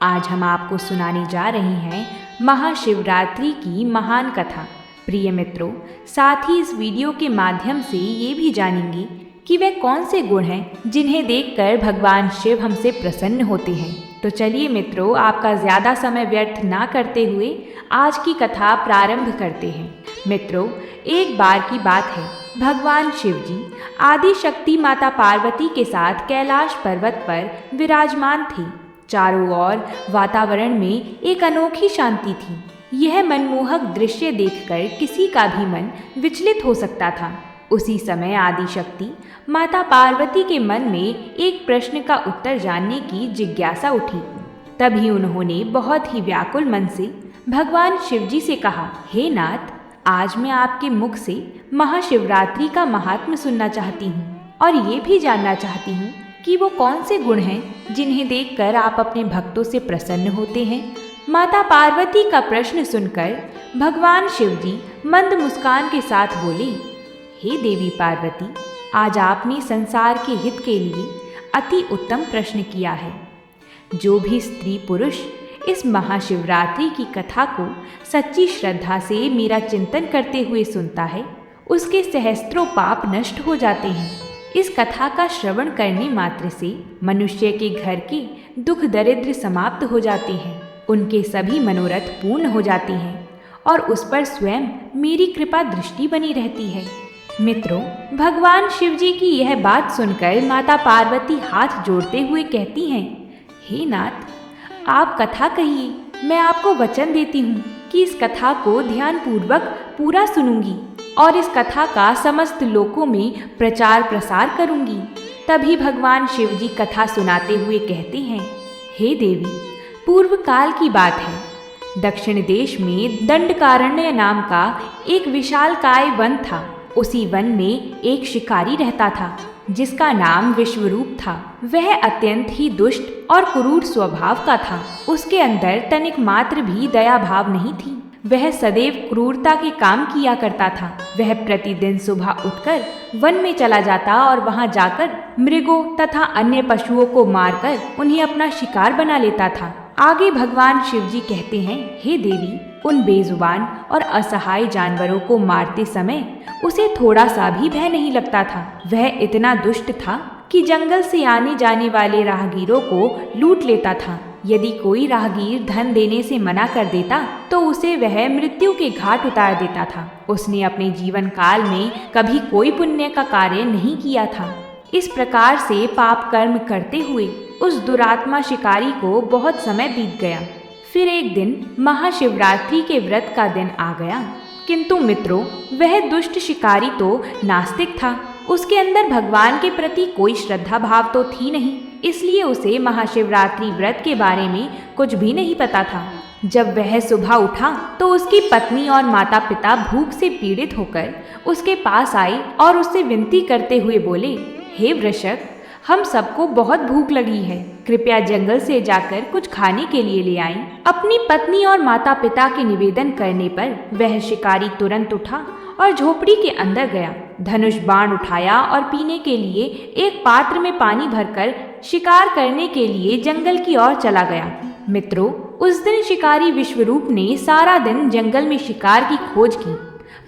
आज हम आपको सुनाने जा रहे हैं महाशिवरात्रि की महान कथा। प्रिय मित्रों, साथ ही इस वीडियो के माध्यम से ये भी जानेंगे कि वे कौन से गुण हैं जिन्हें देखकर भगवान शिव हमसे प्रसन्न होते हैं। तो चलिए मित्रों, आपका ज़्यादा समय व्यर्थ ना करते हुए आज की कथा प्रारंभ करते हैं। मित्रों, एक बार की बात है, भगवान शिव जी आदि शक्ति माता पार्वती के साथ कैलाश पर्वत पर विराजमान थे। चारों ओर वातावरण में एक अनोखी शांति थी। यह मनमोहक दृश्य देखकर किसी का भी मन विचलित हो सकता था। उसी समय आदि शक्ति माता पार्वती के मन में एक प्रश्न का उत्तर जानने की जिज्ञासा उठी। तभी उन्होंने बहुत ही व्याकुल मन से भगवान शिव जी से कहा, हे नाथ, आज मैं आपके मुख से महाशिवरात्रि का महात्म्य सुनना चाहती हूँ और ये भी जानना चाहती हूँ कि वो कौन से गुण हैं जिन्हें देखकर आप अपने भक्तों से प्रसन्न होते हैं। माता पार्वती का प्रश्न सुनकर भगवान शिव जी मंद मुस्कान के साथ बोले, हे देवी पार्वती, आज आपने संसार के हित के लिए अति उत्तम प्रश्न किया है। जो भी स्त्री पुरुष इस महाशिवरात्रि की कथा को सच्ची श्रद्धा से मेरा चिंतन करते हुए सुनता है, उसके सहस्त्रों पाप नष्ट हो जाते हैं। इस कथा का श्रवण करने मात्र से मनुष्य के घर के दुख दरिद्र समाप्त हो जाते हैं, उनके सभी मनोरथ पूर्ण हो जाते हैं और उस पर स्वयं मेरी कृपा दृष्टि बनी रहती है। मित्रों, भगवान शिव जी की यह बात सुनकर माता पार्वती हाथ जोड़ते हुए कहती हैं, हे नाथ, आप कथा कहिए, मैं आपको वचन देती हूँ कि इस कथा को ध्यानपूर्वक पूरा सुनूंगी और इस कथा का समस्त लोकों में प्रचार प्रसार करूंगी। तभी भगवान शिव जी कथा सुनाते हुए कहते हैं, हे देवी, पूर्व काल की बात है। दक्षिण देश में दंडकारण्य नाम का एक विशालकाय वन था। उसी वन में एक शिकारी रहता था जिसका नाम विश्वरूप था। वह अत्यंत ही दुष्ट और क्रूर स्वभाव का था। उसके अंदर तनिक मात्र भी दया भाव नहीं थी। वह सदैव क्रूरता के काम किया करता था। वह प्रतिदिन सुबह उठकर वन में चला जाता और वहां जाकर मृगों तथा अन्य पशुओं को मारकर उन्हें अपना शिकार बना लेता था। आगे भगवान शिव जी कहते हैं, हे देवी, उन बेजुबान और असहाय जानवरों को मारते समय उसे थोड़ा सा भी भय नहीं लगता था। वह इतना दुष्ट था कि जंगल से आने जाने वाले राहगीरों को लूट लेता था। यदि कोई राहगीर धन देने से मना कर देता तो उसे वह मृत्यु के घाट उतार देता था। उसने अपने जीवन काल में कभी कोई पुण्य का कार्य नहीं किया था। इस प्रकार से पाप कर्म करते हुए उस दुरात्मा शिकारी को बहुत समय बीत गया। फिर एक दिन महाशिवरात्रि के व्रत का दिन आ गया। किंतु मित्रों, वह दुष्ट शिकारी तो नास्तिक था। उसके अंदर भगवान के प्रति कोई श्रद्धा भाव तो थी नहीं, इसलिए उसे महाशिवरात्रि व्रत के बारे में कुछ भी नहीं पता था। जब वह सुबह उठा तो उसकी पत्नी और माता पिता भूख से पीड़ित होकर उसके पास आई और उससे विनती करते हुए बोले, हे वृषक, हम सबको बहुत भूख लगी है, कृपया जंगल से जाकर कुछ खाने के लिए ले आएं। अपनी पत्नी और माता पिता के निवेदन करने पर वह शिकारी तुरंत उठा और झोपड़ी के अंदर गया। धनुष बाण उठाया और पीने के लिए एक पात्र में पानी भरकर शिकार करने के लिए जंगल की ओर चला गया। मित्रों, उस दिन शिकारी विश्वरूप ने सारा दिन जंगल में शिकार की खोज की,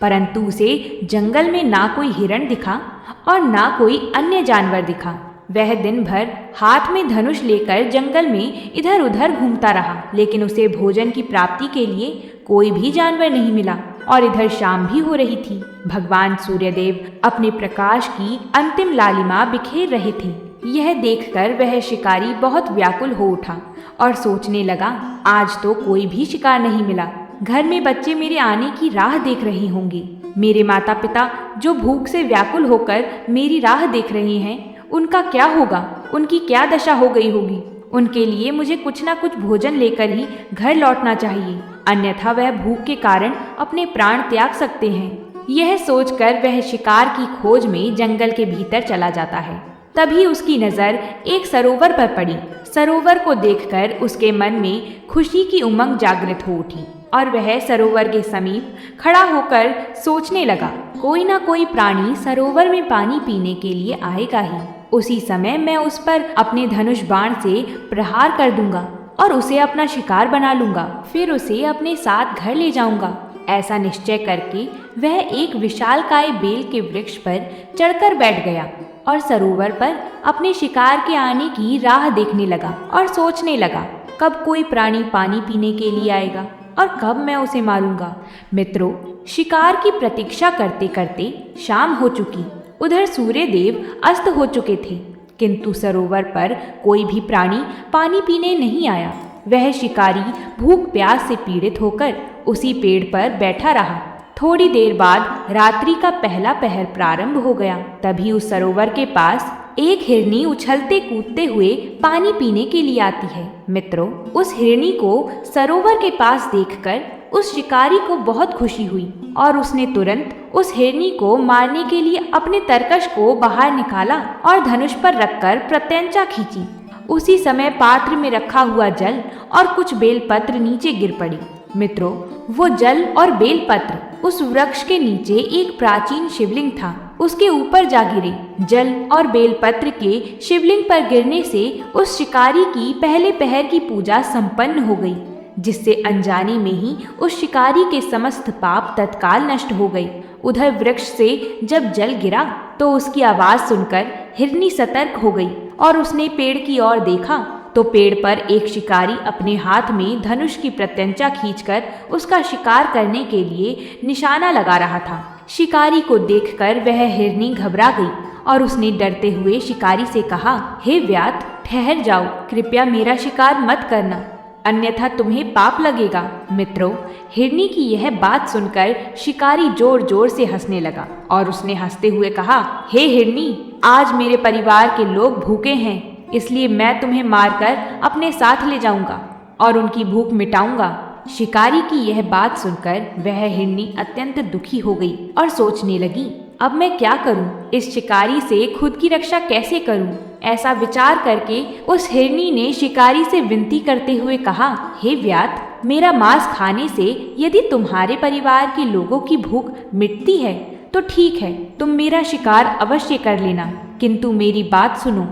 परंतु उसे जंगल में ना कोई हिरण दिखा और ना कोई अन्य जानवर दिखा। वह दिन भर हाथ में धनुष लेकर जंगल में इधर उधर घूमता रहा, लेकिन उसे भोजन की प्राप्ति के लिए कोई भी जानवर नहीं मिला। और इधर शाम भी हो रही थी। भगवान सूर्यदेव अपने प्रकाश की अंतिम लालिमा बिखेर रहे थे। यह देखकर वह शिकारी बहुत व्याकुल हो उठा और सोचने लगा, आज तो कोई भी शिकार नहीं मिला। घर में बच्चे मेरे आने की राह देख रहे होंगे। मेरे माता पिता जो भूख से व्याकुल होकर मेरी राह देख रहे हैं, उनका क्या होगा? उनकी क्या दशा हो गई होगी? उनके लिए मुझे कुछ ना कुछ भोजन लेकर ही घर लौटना चाहिए, अन्यथा वह भूख के कारण अपने प्राण त्याग सकते हैं। यह सोचकर वह शिकार की खोज में जंगल के भीतर चला जाता है। तभी उसकी नज़र एक सरोवर पर पड़ी। सरोवर को देखकर उसके मन में खुशी की उमंग जागृत हो उठी और वह सरोवर के समीप खड़ा होकर सोचने लगा, कोई ना कोई प्राणी सरोवर में पानी पीने के लिए आएगा ही। उसी समय मैं उस पर अपने धनुष बाण से प्रहार कर दूंगा और उसे अपना शिकार बना लूंगा। फिर उसे अपने साथ घर ले जाऊंगा। ऐसा निश्चय करके वह एक विशालकाय बेल के वृक्ष पर चढ़कर बैठ गया और सरोवर पर अपने शिकार के आने की राह देखने लगा और सोचने लगा, कब कोई प्राणी पानी पीने के लिए आएगा और कब मैं उसे मारूंगा। मित्रों, शिकार की प्रतीक्षा करते करते शाम हो चुकी। उधर सूर्य देव अस्त हो चुके थे, किंतु सरोवर पर कोई भी प्राणी पानी पीने नहीं आया। वह शिकारी भूख प्यास से पीड़ित होकर उसी पेड़ पर बैठा रहा। थोड़ी देर बाद रात्रि का पहला पहर प्रारंभ हो गया। तभी उस सरोवर के पास एक हिरनी उछलते कूदते हुए पानी पीने के लिए आती है। मित्रों, उस हिरनी को सरोवर के पास देखकर उस शिकारी को बहुत खुशी हुई और उसने तुरंत उस हिरनी को मारने के लिए अपने तरकश को बाहर निकाला और धनुष पर रखकर प्रत्यंचा खींची। उसी समय पात्र में रखा हुआ जल और कुछ बेलपत्र नीचे गिर पड़ी। मित्रों, वो जल और बेलपत्र उस वृक्ष के नीचे एक प्राचीन शिवलिंग था, उसके ऊपर जा गिरे। जल और बेलपत्र के शिवलिंग पर गिरने से उस शिकारी की पहले पहर की पूजा संपन्न हो गई, जिससे अनजाने में ही उस शिकारी के समस्त पाप तत्काल नष्ट हो गए। उधर वृक्ष से जब जल गिरा तो उसकी आवाज सुनकर हिरनी सतर्क हो गई और उसने पेड़ की ओर देखा तो पेड़ पर एक शिकारी अपने हाथ में धनुष की प्रत्यंचा खींचकर उसका शिकार करने के लिए निशाना लगा रहा था। शिकारी को देखकर वह हिरनी घबरा गई और उसने डरते हुए शिकारी से कहा, हे व्याध, ठहर जाओ, कृपया मेरा शिकार मत करना, अन्यथा तुम्हें पाप लगेगा। मित्रों, हिरनी की यह बात सुनकर शिकारी जोर जोर से हंसने लगा और उसने हंसते हुए कहा, हे हिरनी, आज मेरे परिवार के लोग भूखे हैं, इसलिए मैं तुम्हें मारकर अपने साथ ले जाऊंगा और उनकी भूख मिटाऊंगा। शिकारी की यह बात सुनकर वह हिरनी अत्यंत दुखी हो गई और सोचने लगी, अब मैं क्या करूं? इस शिकारी से खुद की रक्षा कैसे करूं? ऐसा विचार करके उस हिरनी ने शिकारी से विनती करते हुए कहा, हे व्याध, मेरा मांस खाने से यदि तुम्हारे परिवार के लोगों की भूख मिटती है तो ठीक है, तुम मेरा शिकार अवश्य कर लेना, किंतु मेरी बात सुनो।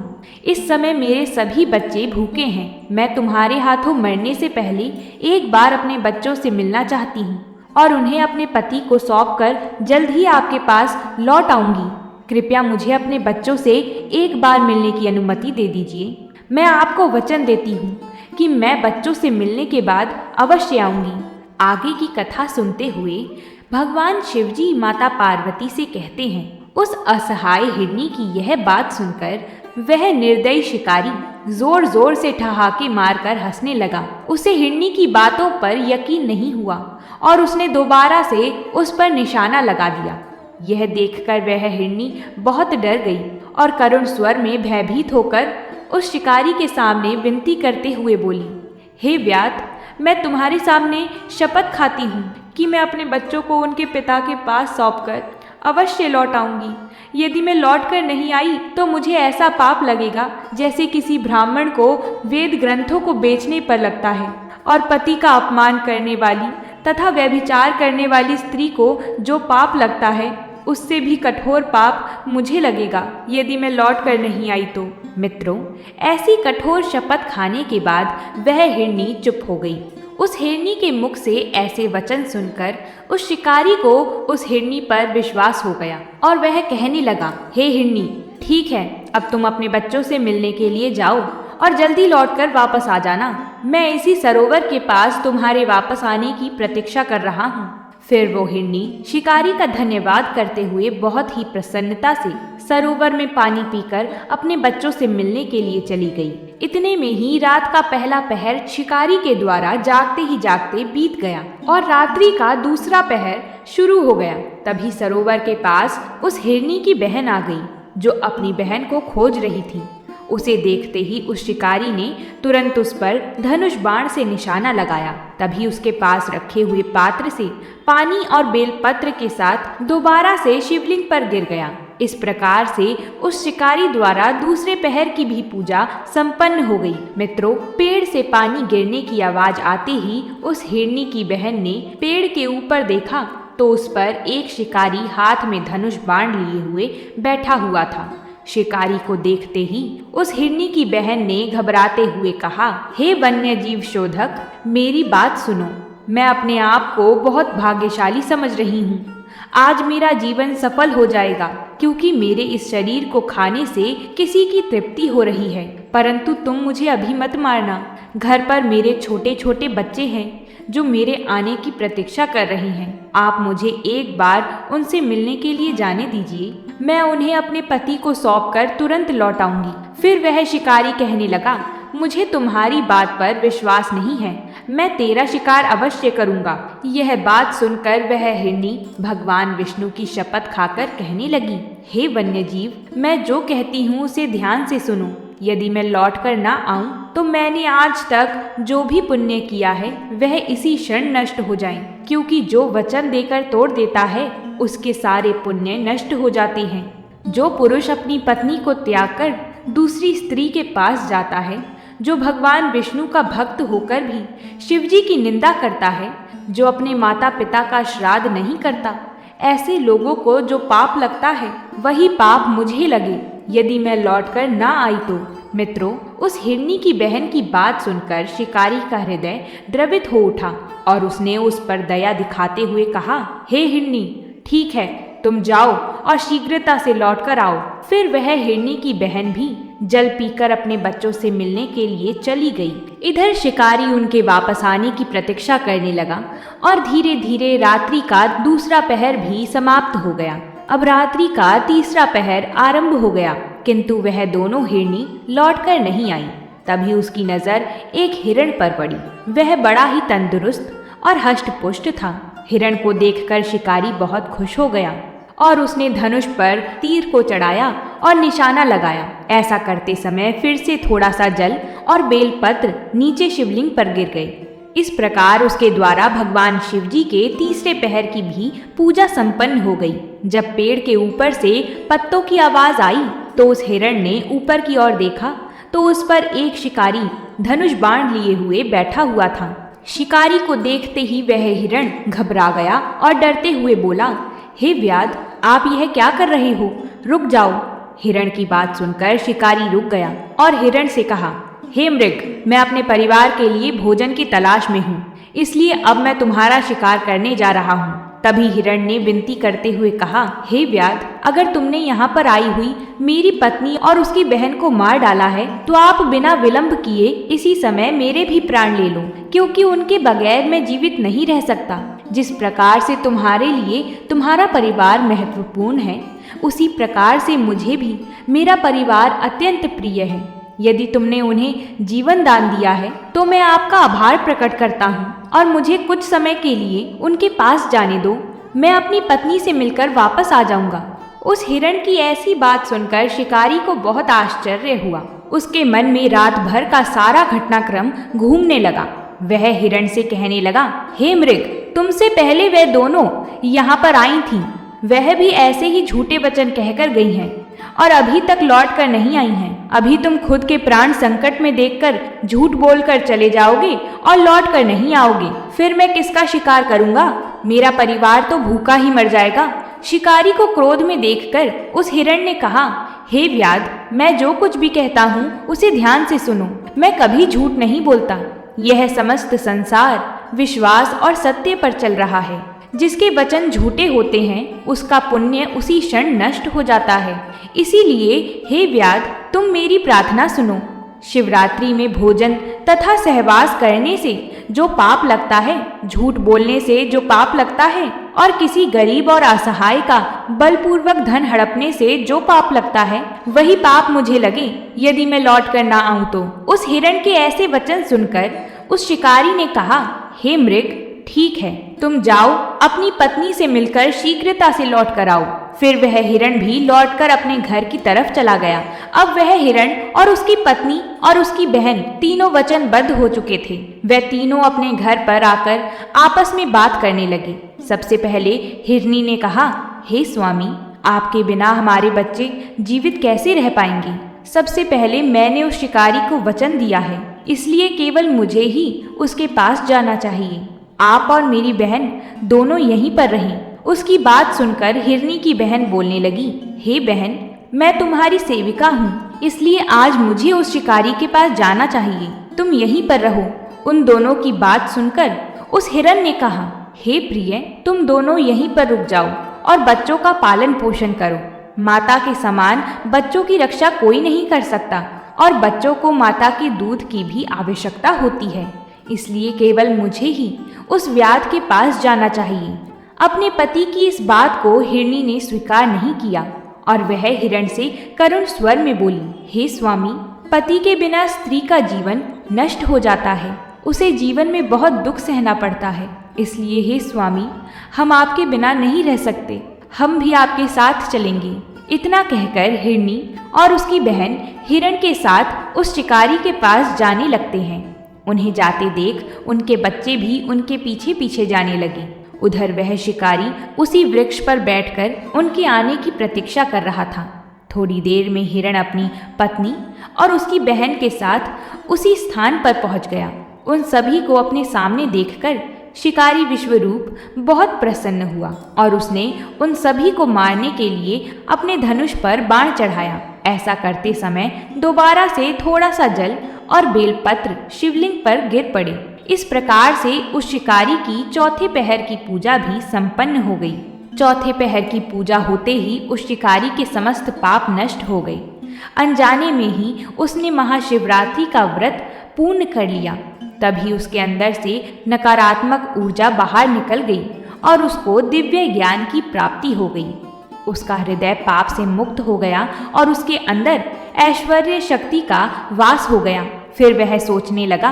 इस समय मेरे सभी बच्चे भूखे हैं। मैं तुम्हारे हाथों मरने से पहले एक बार अपने बच्चों से मिलना चाहती हूँ और उन्हें अपने पति को सौंपकर जल्द ही आपके पास लौट आऊंगी। कृपया मुझे अपने बच्चों से एक बार मिलने की अनुमति दे दीजिए। मैं आपको वचन देती हूँ कि मैं बच्चों से मिलने के बाद अवश्य आऊंगी। आगे की कथा सुनते हुए भगवान शिवजी माता पार्वती से कहते हैं, उस असहाय हिरनी की यह बात सुनकर वह निर्दयी शिकारी जोर जोर से ठहाके मारकर हंसने लगा। उसे हिरनी की बातों पर यकीन नहीं हुआ और उसने दोबारा से उस पर निशाना लगा दिया। यह देखकर वह हिरनी बहुत डर गई और करुण स्वर में भयभीत होकर उस शिकारी के सामने विनती करते हुए बोली, हे व्याध, मैं तुम्हारे सामने शपथ खाती हूँ कि मैं अपने बच्चों को उनके पिता के पास सौंपकर अवश्य लौट आऊंगी। यदि मैं लौट कर नहीं आई तो मुझे ऐसा पाप लगेगा जैसे किसी ब्राह्मण को वेद ग्रंथों को बेचने पर लगता है और पति का अपमान करने वाली तथा व्यभिचार करने वाली स्त्री को जो पाप लगता है उससे भी कठोर पाप मुझे लगेगा यदि मैं लौट कर नहीं आई तो। मित्रों, ऐसी कठोर शपथ खाने के बाद वह हिरनी चुप हो गई। उस हिरनी के मुख से ऐसे वचन सुनकर उस शिकारी को उस हिरनी पर विश्वास हो गया और वह कहने लगा, हे हिरनी, ठीक है, अब तुम अपने बच्चों से मिलने के लिए जाओ और जल्दी लौटकर वापस आ जाना। मैं इसी सरोवर के पास तुम्हारे वापस आने की प्रतीक्षा कर रहा हूँ। फिर वो हिरनी शिकारी का धन्यवाद करते हुए बहुत ही प्रसन्नता से सरोवर में पानी पीकर अपने बच्चों से मिलने के लिए चली गई। इतने में ही रात का पहला पहर शिकारी के द्वारा जागते ही जागते बीत गया और रात्रि का दूसरा पहर शुरू हो गया। तभी सरोवर के पास उस हिरनी की बहन आ गई जो अपनी बहन को खोज रही थी। उसे देखते ही उस शिकारी ने तुरंत उस पर धनुष बाण से निशाना लगाया। तभी उसके पास रखे हुए पात्र से पानी और बेलपत्र के साथ दोबारा से शिवलिंग पर गिर गया। इस प्रकार से उस शिकारी द्वारा दूसरे पहर की भी पूजा संपन्न हो गई। मित्रों, पेड़ से पानी गिरने की आवाज आते ही उस हिरनी की बहन ने पेड़ के ऊपर देखा तो उस पर एक शिकारी हाथ में धनुष बाण लिए हुए बैठा हुआ था। शिकारी को देखते ही उस हिरनी की बहन ने घबराते हुए कहा, हे वन्य जीव शोधक, मेरी बात सुनो। मैं अपने आप को बहुत भाग्यशाली समझ रही हूँ। आज मेरा जीवन सफल हो जाएगा, क्योंकि मेरे इस शरीर को खाने से किसी की तृप्ति हो रही है। परंतु तुम मुझे अभी मत मारना। घर पर मेरे छोटे छोटे बच्चे हैं जो मेरे आने की प्रतीक्षा कर रहे हैं। आप मुझे एक बार उनसे मिलने के लिए जाने दीजिए। मैं उन्हें अपने पति को सौंपकर तुरंत लौट आऊंगी। फिर वह शिकारी कहने लगा, मुझे तुम्हारी बात पर विश्वास नहीं है। मैं तेरा शिकार अवश्य करूंगा। यह बात सुनकर वह हिरनी भगवान विष्णु की शपथ खाकर कहने लगी, हे वन्यजीव, मैं जो कहती हूँ उसे ध्यान से सुनो। यदि मैं लौट कर ना आऊं तो मैंने आज तक जो भी पुण्य किया है वह इसी क्षण नष्ट हो जाए, क्योंकि जो वचन देकर तोड़ देता है उसके सारे पुण्य नष्ट हो जाते हैं। जो पुरुष अपनी पत्नी को त्याग कर दूसरी स्त्री के पास जाता है, जो भगवान विष्णु का भक्त होकर भी शिवजी की निंदा करता है, जो अपने माता पिता का श्राद्ध नहीं करता, ऐसे लोगों को जो पाप लगता है वही पाप मुझे लगे यदि मैं लौटकर ना आई तो। मित्रों, उस हिरनी की बहन की बात सुनकर शिकारी का हृदय द्रवित हो उठा और उसने उस पर दया दिखाते हुए कहा, हे हिरनी, ठीक है, तुम जाओ और शीघ्रता से लौट कर आओ। फिर वह हिरनी की बहन भी जल पीकर अपने बच्चों से मिलने के लिए चली गई। इधर शिकारी उनके वापस आने की प्रतीक्षा करने लगा और धीरे धीरे रात्रि का दूसरा पहर भी समाप्त हो गया। अब रात्रि का तीसरा पहर आरंभ हो गया, किंतु वह दोनों हिरनी लौटकर नहीं आई। तभी उसकी नजर एक हिरण पर पड़ी। वह बड़ा ही तंदुरुस्त और हष्ट-पुष्ट था। हिरण को देखकर शिकारी बहुत खुश हो गया और उसने धनुष पर तीर को चढ़ाया और निशाना लगाया। ऐसा करते समय फिर से थोड़ा सा जल और बेलपत्र नीचे शिवलिंग पर गिर गए। इस प्रकार उसके द्वारा भगवान शिवजी के तीसरे पहर की भी पूजा संपन्न हो गई। जब पेड़ के ऊपर से पत्तों की आवाज आई तो उस हिरण ने ऊपर की ओर देखा तो उस पर एक शिकारी धनुष बाण लिए हुए बैठा हुआ था। शिकारी को देखते ही वह हिरण घबरा गया और डरते हुए बोला, हे व्याध, आप यह क्या कर रहे हो? रुक जाओ। हिरण की बात सुनकर शिकारी रुक गया और हिरण से कहा, हे मृग, मैं अपने परिवार के लिए भोजन की तलाश में हूँ, इसलिए अब मैं तुम्हारा शिकार करने जा रहा हूँ। तभी हिरण ने विनती करते हुए कहा, हे व्याध, अगर तुमने यहाँ पर आई हुई मेरी पत्नी और उसकी बहन को मार डाला है तो आप बिना विलंब किए इसी समय मेरे भी प्राण ले लो, क्योंकि उनके बगैर मैं जीवित नहीं रह सकता। जिस प्रकार से तुम्हारे लिए तुम्हारा परिवार महत्वपूर्ण है, उसी प्रकार से मुझे भी मेरा परिवार अत्यंत प्रिय है। यदि तुमने उन्हें जीवन दान दिया है तो मैं आपका आभार प्रकट करता हूँ और मुझे कुछ समय के लिए उनके पास जाने दो। मैं अपनी पत्नी से मिलकर वापस आ जाऊंगा। उस हिरण की ऐसी बात सुनकर शिकारी को बहुत आश्चर्य हुआ। उसके मन में रात भर का सारा घटनाक्रम घूमने लगा। वह हिरण से कहने लगा, हे मृग, तुमसे पहले वह दोनों यहाँ पर आई थीं। वह भी ऐसे ही झूठे वचन कहकर गई हैं और अभी तक लौट कर नहीं आई हैं। अभी तुम खुद के प्राण संकट में देखकर झूठ बोलकर चले जाओगे और लौट कर नहीं आओगे। फिर मैं किसका शिकार करूंगा? मेरा परिवार तो भूखा ही मर जाएगा। शिकारी को क्रोध में देखकर उस हिरण ने कहा, हे व्याध, मैं जो कुछ भी कहता हूँ उसे ध्यान से सुनो। मैं कभी झूठ नहीं बोलता। यह समस्त संसार विश्वास और सत्य पर चल रहा है। जिसके वचन झूठे होते हैं उसका पुण्य उसी क्षण नष्ट हो जाता है। इसीलिए हे व्याध, तुम मेरी प्रार्थना सुनो। शिवरात्रि में भोजन तथा सहवास करने से जो पाप लगता है, झूठ बोलने से जो पाप लगता है और किसी गरीब और असहाय का बलपूर्वक धन हड़पने से जो पाप लगता है, वही पाप मुझे लगे यदि मैं लौट कर ना आऊं तो। उस हिरण के ऐसे वचन सुनकर उस शिकारी ने कहा, हे मृग, ठीक है, तुम जाओ, अपनी पत्नी से मिलकर शीघ्रता से लौट कर आओ। फिर वह हिरण भी लौटकर अपने घर की तरफ चला गया। अब वह हिरण और उसकी पत्नी और उसकी बहन तीनों वचनबद्ध हो चुके थे। वे तीनों अपने घर पर आकर आपस में बात करने लगे। सबसे पहले हिरनी ने कहा, हे स्वामी, आपके बिना हमारे बच्चे जीवित कैसे रह पाएंगे? सबसे पहले मैंने उस शिकारी को वचन दिया है, इसलिए केवल मुझे ही उसके पास जाना चाहिए। आप और मेरी बहन दोनों यहीं पर रहें। उसकी बात सुनकर हिरनी की बहन बोलने लगी, हे बहन, मैं तुम्हारी सेविका हूँ, इसलिए आज मुझे उस शिकारी के पास जाना चाहिए। तुम यहीं पर रहो। उन दोनों की बात सुनकर उस हिरण ने कहा, हे प्रिय, तुम दोनों यहीं पर रुक जाओ और बच्चों का पालन पोषण करो। माता के समान बच्चों की रक्षा कोई नहीं कर सकता और बच्चों को माता के दूध की भी आवश्यकता होती है, इसलिए केवल मुझे ही उस व्याध के पास जाना चाहिए। अपने पति की इस बात को हिरनी ने स्वीकार नहीं किया और वह हिरण से करुण स्वर में बोली, हे स्वामी, पति के बिना स्त्री का जीवन नष्ट हो जाता है, उसे जीवन में बहुत दुख सहना पड़ता है, इसलिए हे स्वामी, हम आपके बिना नहीं रह सकते, हम भी आपके साथ चलेंगे। इतना कहकर हिरनी और उसकी बहन हिरण के साथ उस शिकारी के पास जाने लगते हैं। उन्हें जाते देख उनके बच्चे भी उनके पीछे पीछे जाने लगे। उधर वह शिकारी उसी वृक्ष पर बैठकर उनके आने की प्रतीक्षा कर रहा था। थोड़ी देर में हिरण अपनी पत्नी और उसकी बहन के साथ उसी स्थान पर पहुंच गया। उन सभी को अपने सामने देखकर शिकारी विश्वरूप बहुत प्रसन्न हुआ और उसने उन सभी को मारने के लिए अपने धनुष पर बाण चढ़ाया। ऐसा करते समय दोबारा से थोड़ा सा जल और बेलपत्र शिवलिंग पर गिर पड़े। इस प्रकार से उस शिकारी की चौथे पहर की पूजा भी संपन्न हो गई। चौथे पहर की पूजा होते ही उस शिकारी के समस्त पाप नष्ट हो गए। अनजाने में ही उसने महाशिवरात्रि का व्रत पूर्ण कर लिया। तभी उसके अंदर से नकारात्मक ऊर्जा बाहर निकल गई और उसको दिव्य ज्ञान की प्राप्ति हो गई। उसका हृदय पाप से मुक्त हो गया और उसके अंदर ऐश्वर्य शक्ति का वास हो गया। फिर वह सोचने लगा,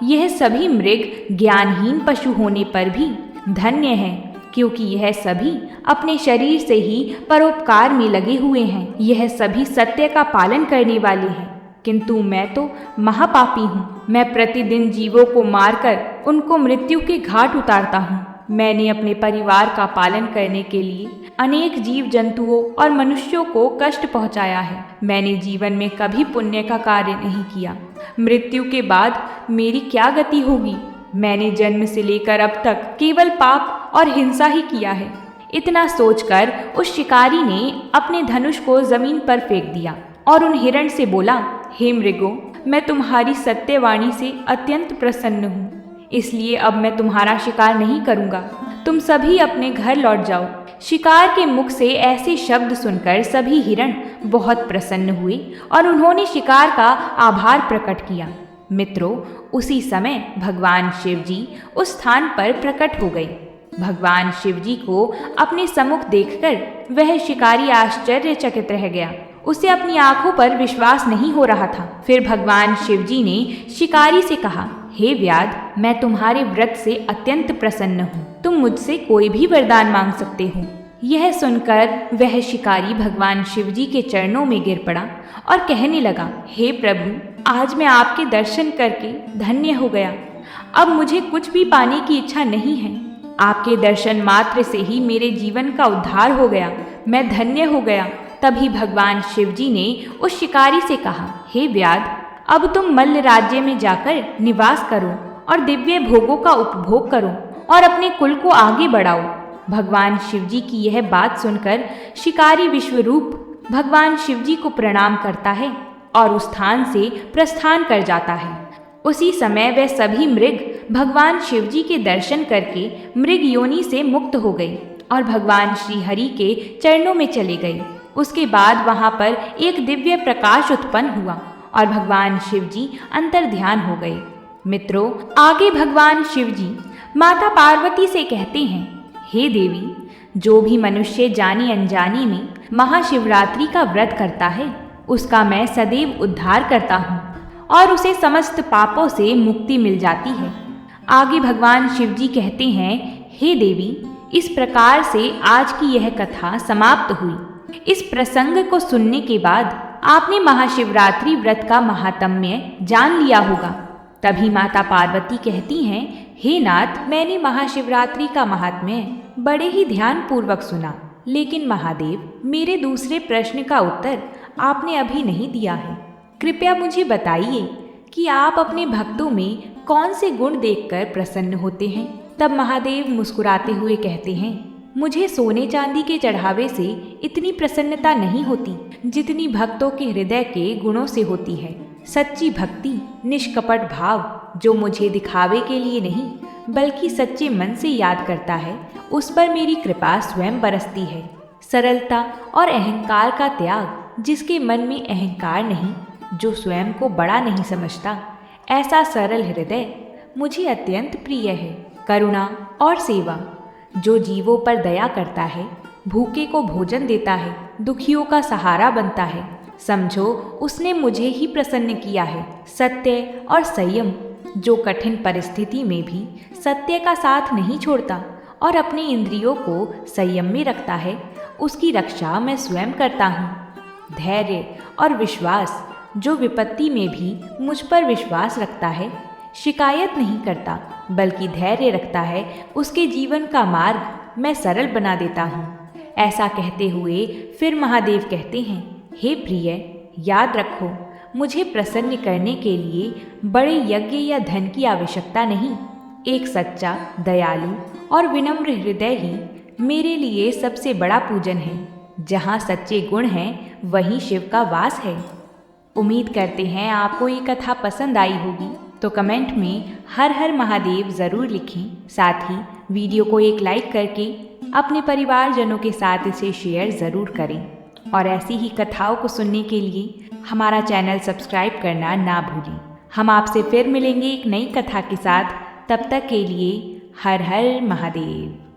यह सभी मृग ज्ञानहीन पशु होने पर भी धन्य हैं, क्योंकि यह सभी अपने शरीर से ही परोपकार में लगे हुए हैं। यह सभी सत्य का पालन करने वाले हैं, किंतु मैं तो महापापी हूँ। मैं प्रतिदिन जीवों को मारकर उनको मृत्यु के घाट उतारता हूँ। मैंने अपने परिवार का पालन करने के लिए अनेक जीव जंतुओं और मनुष्यों को कष्ट पहुँचाया है। मैंने जीवन में कभी पुण्य का कार्य नहीं किया। मृत्यु के बाद मेरी क्या गति होगी? मैंने जन्म से लेकर अब तक केवल पाप और हिंसा ही किया है। इतना सोचकर उस शिकारी ने अपने धनुष को जमीन पर फेंक दिया और उन हिरण से बोला, हे मृगों, मैं तुम्हारी सत्यवाणी से अत्यंत प्रसन्न हूँ, इसलिए अब मैं तुम्हारा शिकार नहीं करूँगा। तुम सभी अपने घर लौट जाओ। शिकार के मुख से ऐसे शब्द सुनकर सभी हिरण बहुत प्रसन्न हुए और उन्होंने शिकार का आभार प्रकट किया। मित्रों, उसी समय भगवान शिव जी उस स्थान पर प्रकट हो गए। भगवान शिव जी को अपने सम्मुख देखकर वह शिकारी आश्चर्यचकित रह गया। उसे अपनी आंखों पर विश्वास नहीं हो रहा था। फिर भगवान शिव जी ने शिकारी से कहा, हे व्याध, मैं तुम्हारे व्रत से अत्यंत प्रसन्न हूँ। तुम मुझसे कोई भी वरदान मांग सकते हो। यह सुनकर वह शिकारी भगवान शिव जी के चरणों में गिर पड़ा और कहने लगा, हे प्रभु, आज मैं आपके दर्शन करके धन्य हो गया। अब मुझे कुछ भी पाने की इच्छा नहीं है। आपके दर्शन मात्र से ही मेरे जीवन का उद्धार हो गया। मैं धन्य हो गया। तभी भगवान शिव जी ने उस शिकारी से कहा, हे व्याध, अब तुम मल्ल राज्य में जाकर निवास करो और दिव्य भोगों का उपभोग करो और अपने कुल को आगे बढ़ाओ। भगवान शिव जी की यह बात सुनकर शिकारी विश्वरूप भगवान शिव जी को प्रणाम करता है और उस स्थान से प्रस्थान कर जाता है। उसी समय वह सभी मृग भगवान शिव जी के दर्शन करके मृग योनि से मुक्त हो गए और भगवान श्री हरि के चरणों में चले गए। उसके बाद वहां पर एक दिव्य प्रकाश उत्पन्न हुआ और भगवान शिव जी अंतर ध्यान हो गए। मित्रों, आगे भगवान शिव जी माता पार्वती से कहते हैं, हे देवी, जो भी मनुष्य जानी अनजानी में महाशिवरात्रि का व्रत करता है, उसका मैं सदैव उद्धार करता हूँ और उसे समस्त पापों से मुक्ति मिल जाती है। आगे भगवान शिव जी कहते हैं, हे देवी, इस प्रकार से आज की यह कथा समाप्त हुई। इस प्रसंग को सुनने के बाद आपने महाशिवरात्रि व्रत का महात्म्य जान लिया होगा। तभी माता पार्वती कहती हैं, हे नाथ, मैंने महाशिवरात्रि का महात्म्य बड़े ही ध्यान पूर्वक सुना, लेकिन महादेव, मेरे दूसरे प्रश्न का उत्तर आपने अभी नहीं दिया है। कृपया मुझे बताइए कि आप अपने भक्तों में कौन से गुण देखकर प्रसन्न होते हैं। तब महादेव मुस्कुराते हुए कहते हैं, मुझे सोने चांदी के चढ़ावे से इतनी प्रसन्नता नहीं होती जितनी भक्तों के हृदय के गुणों से होती है। सच्ची भक्ति, निष्कपट भाव जो मुझे दिखावे के लिए नहीं बल्कि सच्चे मन से याद करता है, उस पर मेरी कृपा स्वयं बरसती है। सरलता और अहंकार का त्याग, जिसके मन में अहंकार नहीं, जो स्वयं को बड़ा नहीं समझता, ऐसा सरल हृदय मुझे अत्यंत प्रिय है। करुणा और सेवा, जो जीवों पर दया करता है, भूखे को भोजन देता है, दुखियों का सहारा बनता है, समझो उसने मुझे ही प्रसन्न किया है। सत्य और संयम, जो कठिन परिस्थिति में भी सत्य का साथ नहीं छोड़ता और अपनी इंद्रियों को संयम में रखता है, उसकी रक्षा मैं स्वयं करता हूँ। धैर्य और विश्वास, जो विपत्ति में भी मुझ पर विश्वास रखता है, शिकायत नहीं करता बल्कि धैर्य रखता है, उसके जीवन का मार्ग मैं सरल बना देता हूँ। ऐसा कहते हुए फिर महादेव कहते हैं, हे प्रिय, याद रखो, मुझे प्रसन्न करने के लिए बड़े यज्ञ या धन की आवश्यकता नहीं। एक सच्चा, दयालु और विनम्र हृदय ही मेरे लिए सबसे बड़ा पूजन है। जहाँ सच्चे गुण हैं, वहीं शिव का वास है। उम्मीद करते हैं आपको ये कथा पसंद आई होगी, तो कमेंट में हर हर महादेव ज़रूर लिखें। साथ ही वीडियो को एक लाइक करके अपने परिवारजनों के साथ इसे शेयर ज़रूर करें। और ऐसी ही कथाओं को सुनने के लिए हमारा चैनल सब्सक्राइब करना ना भूलें। हम आपसे फिर मिलेंगे एक नई कथा के साथ। तब तक के लिए हर हर महादेव।